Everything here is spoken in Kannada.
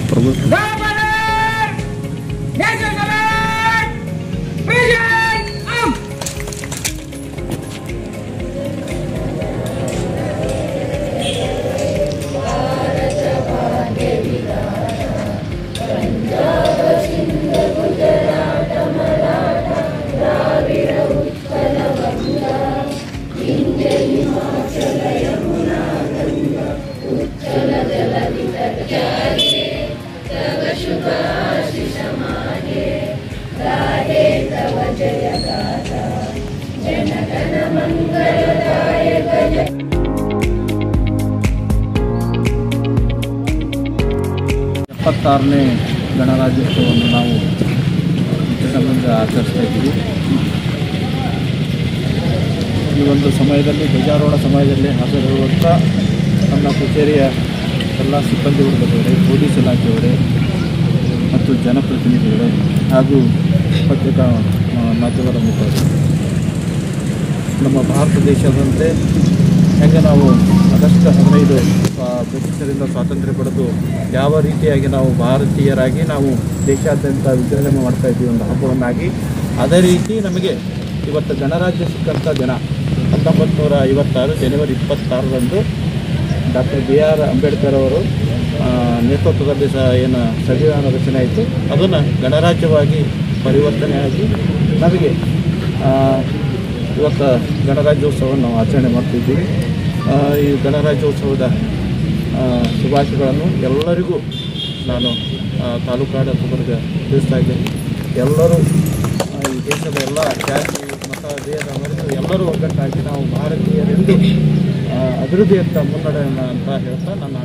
ಪ್ರಭು ಎಪ್ಪತ್ತಾರನೇ ಗಣರಾಜ್ಯೋತ್ಸವವನ್ನು ನಾವು ಸಂಬಂಧ ಆಚರಿಸ್ತಾ ಇದ್ದೀವಿ. ಈ ಒಂದು ಸಮಯದಲ್ಲಿ ಧ್ವಜಾರೋಹಣ ಸಮಯದಲ್ಲಿ ಹಾಜರಿರುವಂಥ ನಮ್ಮ ಕಚೇರಿಯ ಎಲ್ಲ ಸಿಬ್ಬಂದಿ ವರ್ಗದವರೇ, ಪೊಲೀಸ್ ಇಲಾಖೆಯವರೇ ಮತ್ತು ಜನಪ್ರತಿನಿಧಿಗಳೇ ಹಾಗೂ ಪತ್ರಿಕಾ ಮಾಧ್ಯಮದ ಮುಖಂಡರು, ನಮ್ಮ ಭಾರತ ದೇಶದಂತೆ ಹೇಗೆ ನಾವು ಆಗಸ್ಟ್ 15 ಬ್ರಿಟಿಷರಿಂದ ಸ್ವಾತಂತ್ರ್ಯ ಪಡೆದು ಯಾವ ರೀತಿಯಾಗಿ ನಾವು ಭಾರತೀಯರಾಗಿ ನಾವು ದೇಶಾದ್ಯಂತ ವಿಜೃಂಭಣೆ ಮಾಡ್ತಾ ಇದ್ದೀವಿ ಒಂದು ಹಬ್ಬವನ್ನಾಗಿ, ಅದೇ ರೀತಿ ನಮಗೆ ಇವತ್ತು ಗಣರಾಜ್ಯ ಸಿಕ್ಕಂಥ ದಿನ 1956 ಜನವರಿ 26ರಂದು ಡಾಕ್ಟರ್ BR ಅಂಬೇಡ್ಕರ್ ಅವರು ನೇತೃತ್ವದಲ್ಲಿ ಏನು ಸಂವಿಧಾನ ರಚನೆ ಆಯಿತು, ಅದನ್ನು ಗಣರಾಜ್ಯವಾಗಿ ಪರಿವರ್ತನೆಯಾಗಿ ನಮಗೆ ಇವತ್ತು ಗಣರಾಜ್ಯೋತ್ಸವವನ್ನು ನಾವು ಆಚರಣೆ ಮಾಡ್ತಿದ್ದೀವಿ. ಈ ಗಣರಾಜ್ಯೋತ್ಸವದ ಶುಭಾಶಯಗಳನ್ನು ಎಲ್ಲರಿಗೂ ನಾನು ತಾಲೂಕಾಡಳಿತವರೆಗೆ ತಿಳಿಸ್ತಾ ಇದ್ದೇನೆ. ಎಲ್ಲರೂ ಈ ದೇಶದ ಎಲ್ಲ ಜಾತಿ ಮತ ದೇಹದ ಮರೆತು ಎಲ್ಲರೂ ಒಗ್ಗಟ್ಟಾಗಿ ನಾವು ಭಾರತೀಯರೆಂದು ಅಭಿವೃದ್ಧಿಯತ್ತ ಮುನ್ನಡೆಯೋಣ ಅಂತ ಹೇಳ್ತಾ ನನ್ನ